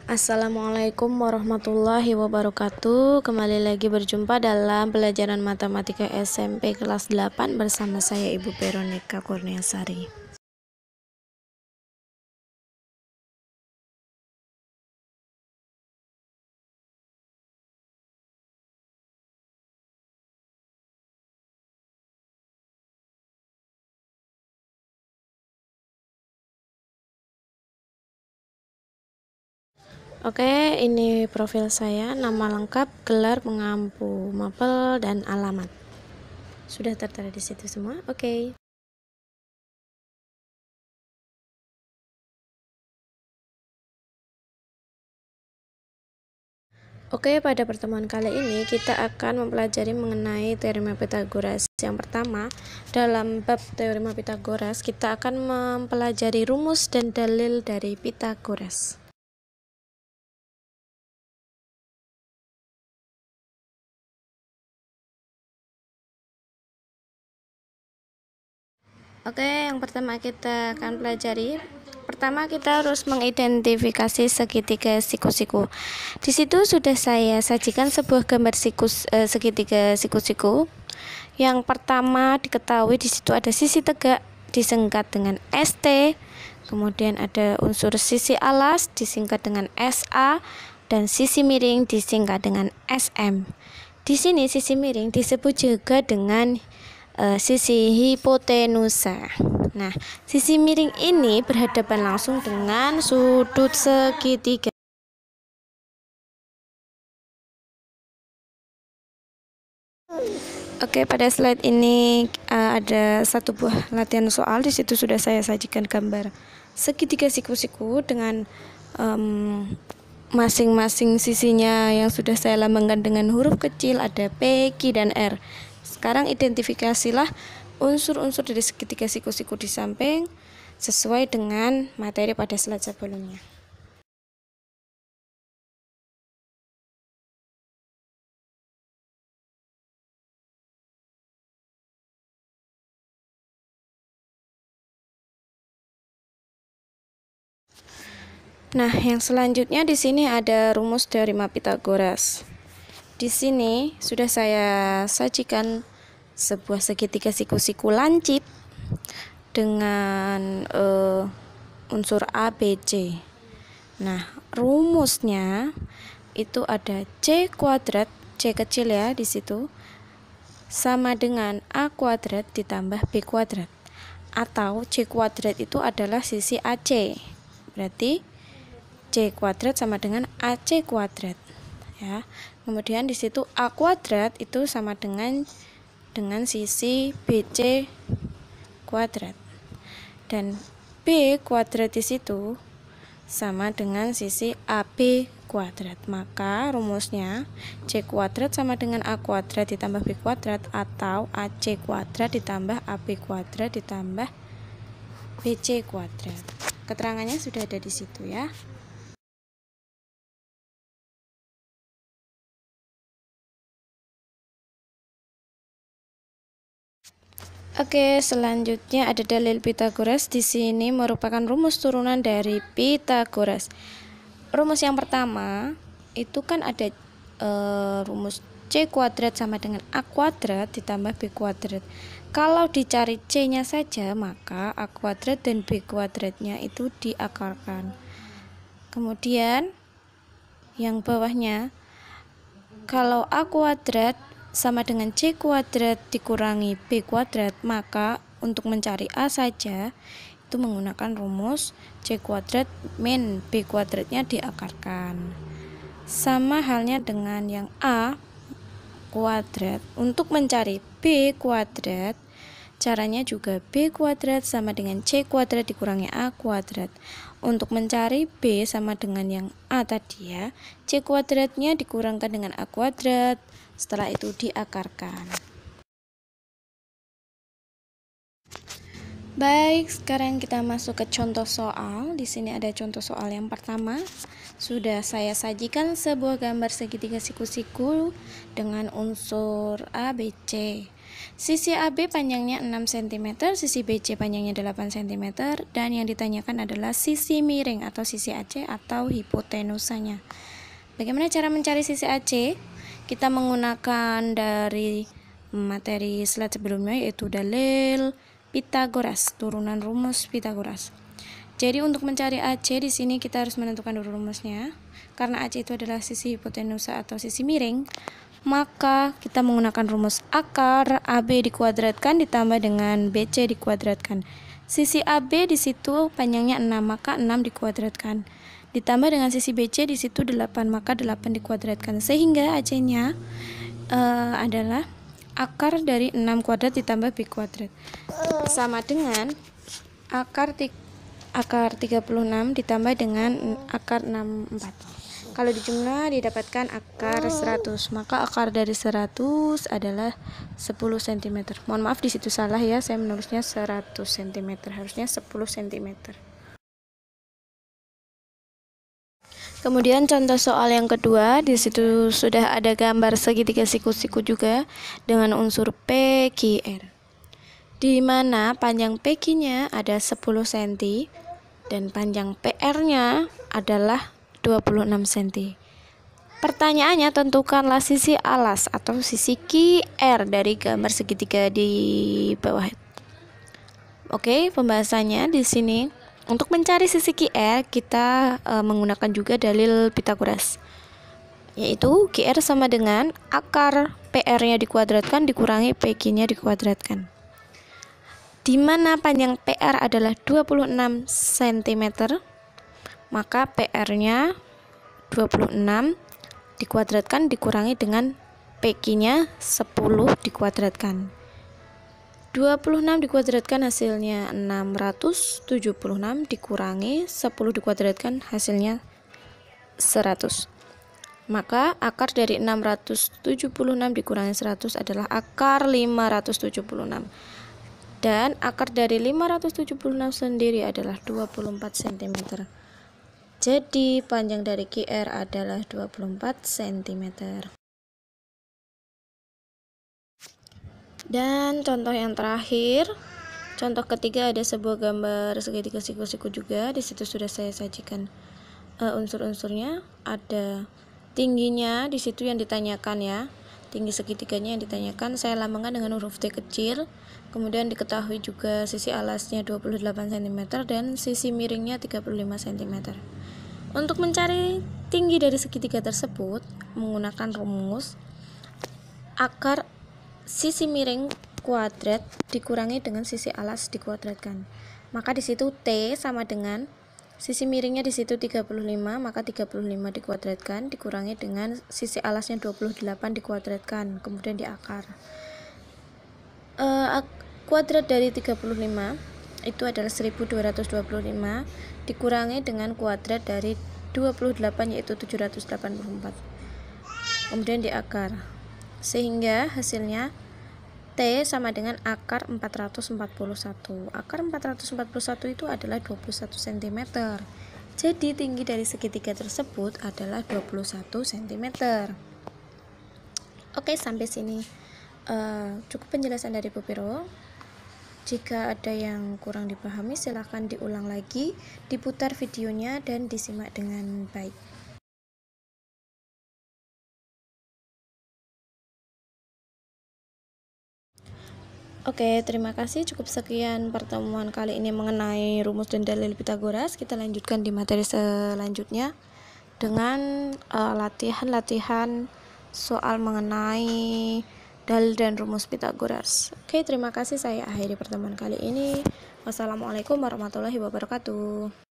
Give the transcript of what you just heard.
Assalamualaikum warahmatullahi wabarakatuh. Kembali lagi berjumpa dalam pelajaran matematika SMP kelas 8 bersama saya Ibu Veronica Kurniasari. Oke, ini profil saya, nama lengkap, gelar, pengampu, mapel, dan alamat. Sudah tertera di situ semua? Oke. Oke, pada pertemuan kali ini kita akan mempelajari mengenai teorema Pythagoras. Yang pertama, dalam bab teorema Pythagoras, kita akan mempelajari rumus dan dalil dari Pythagoras. Oke, yang pertama kita akan pelajari. Pertama kita harus mengidentifikasi segitiga siku-siku. Di situ sudah saya sajikan sebuah gambar segitiga siku-siku. Yang pertama diketahui di situ ada sisi tegak disingkat dengan ST, kemudian ada unsur sisi alas disingkat dengan SA, dan sisi miring disingkat dengan SM. Di sini sisi miring disebut juga dengan sisi hipotenusa. Nah, sisi miring ini berhadapan langsung dengan sudut segitiga. Oke, pada slide ini ada satu buah latihan soal. Di situ sudah saya sajikan gambar segitiga siku-siku dengan masing-masing sisinya yang sudah saya lambangkan dengan huruf kecil, ada P, Q, dan R. Sekarang identifikasilah unsur-unsur dari segitiga siku-siku di samping sesuai dengan materi pada slide sebelumnya. Nah, yang selanjutnya di sini ada rumus teorema Pythagoras. Di sini sudah saya sajikan sebuah segitiga siku-siku lancip dengan unsur A, B, C. Nah, rumusnya itu ada C kuadrat, C kecil ya di situ, sama dengan A kuadrat ditambah B kuadrat. Atau C kuadrat itu adalah sisi AC. Berarti C kuadrat sama dengan AC kuadrat. Ya. Kemudian di situ A kuadrat itu sama dengan sisi BC kuadrat. Dan B kuadrat di situ sama dengan sisi AB kuadrat. Maka rumusnya C kuadrat sama dengan A kuadrat ditambah B kuadrat, atau AC kuadrat ditambah AB kuadrat ditambah BC kuadrat. Keterangannya sudah ada di situ ya. Oke, selanjutnya ada dalil Pythagoras. Di sini merupakan rumus turunan dari Pythagoras. Rumus yang pertama itu kan ada rumus C kuadrat sama dengan A kuadrat ditambah B kuadrat. Kalau dicari C-nya saja, maka A kuadrat dan B kuadratnya itu diakarkan. Kemudian yang bawahnya, kalau A kuadrat sama dengan C kuadrat dikurangi B kuadrat, maka untuk mencari A saja itu menggunakan rumus C kuadrat min B kuadratnya diakarkan. Sama halnya dengan yang A kuadrat, untuk mencari B kuadrat caranya juga B kuadrat sama dengan C kuadrat dikurangi A kuadrat. Untuk mencari B sama dengan yang A tadi ya, C kuadratnya dikurangkan dengan A kuadrat, setelah itu diakarkan. Baik, sekarang kita masuk ke contoh soal. Di sini ada contoh soal yang pertama. Sudah saya sajikan sebuah gambar segitiga siku-siku dengan unsur A, B, C. Sisi AB panjangnya 6 cm, sisi BC panjangnya 8 cm, dan yang ditanyakan adalah sisi miring atau sisi AC atau hipotenusanya. Bagaimana cara mencari sisi AC? Kita menggunakan dari materi slide sebelumnya, yaitu dalil Pitagoras, turunan rumus Pitagoras. Jadi untuk mencari AC di sini kita harus menentukan dulu rumusnya. Karena AC itu adalah sisi hipotenusa atau sisi miring, maka kita menggunakan rumus akar AB dikuadratkan ditambah dengan BC dikuadratkan. Sisi AB di situ panjangnya 6, maka 6 dikuadratkan. Ditambah dengan sisi BC di situ 8, maka 8 dikuadratkan. Sehingga AC-nya adalah akar dari 6 kuadrat ditambah B kuadrat. Sama dengan akar 36 ditambah dengan akar 64. Kalau dijumlah didapatkan akar 100, maka akar dari 100 adalah 10 cm. Mohon maaf di situ salah ya, saya menulisnya 100 cm, harusnya 10 cm. Kemudian contoh soal yang kedua, di situ sudah ada gambar segitiga siku-siku juga dengan unsur P, Q, R. Di mana panjang PQ-nya ada 10 cm dan panjang PR-nya adalah 26 cm. Pertanyaannya, tentukanlah sisi alas atau sisi QR dari gambar segitiga di bawah. Oke, pembahasannya di sini. Untuk mencari sisi QR, kita menggunakan juga dalil Pitagoras, yaitu QR sama dengan akar PR-nya dikuadratkan dikurangi PQ-nya dikuadratkan. Di mana panjang PR adalah 26 cm, maka PR-nya 26 dikuadratkan dikurangi dengan PQ-nya 10 dikuadratkan. 26 dikuadratkan hasilnya 676 dikurangi 10 dikuadratkan hasilnya 100. Maka akar dari 676 dikurangi 100 adalah akar 576. Dan akar dari 576 sendiri adalah 24 cm. Jadi panjang dari QR adalah 24 cm. Dan contoh yang terakhir, contoh ketiga, ada sebuah gambar segitiga siku-siku juga. Di situ sudah saya sajikan unsur-unsurnya. Ada tingginya di situ yang ditanyakan ya. Tinggi segitiganya yang ditanyakan saya lambangkan dengan huruf T kecil. Kemudian diketahui juga sisi alasnya 28 cm dan sisi miringnya 35 cm. Untuk mencari tinggi dari segitiga tersebut menggunakan rumus akar sisi miring kuadrat dikurangi dengan sisi alas dikuadratkan. Maka di situ T sama dengan sisi miringnya di situ 35, maka 35 dikuadratkan dikurangi dengan sisi alasnya 28 dikuadratkan, kemudian diakar. Kuadrat dari 35 itu adalah 1225 dikurangi dengan kuadrat dari 28 yaitu 784. Kemudian diakar. Sehingga hasilnya T sama dengan akar 441. Akar 441 itu adalah 21 cm. Jadi tinggi dari segitiga tersebut adalah 21 cm. Oke, sampai sini cukup penjelasan dari Bu Vero. Jika ada yang kurang dipahami silahkan diulang lagi, diputar videonya dan disimak dengan baik. Oke, terima kasih. Cukup sekian pertemuan kali ini mengenai rumus dan dalil Pitagoras. Kita lanjutkan di materi selanjutnya dengan latihan-latihan soal mengenai dalil dan rumus Pitagoras. Oke, terima kasih. Saya akhiri pertemuan kali ini. Wassalamualaikum warahmatullahi wabarakatuh.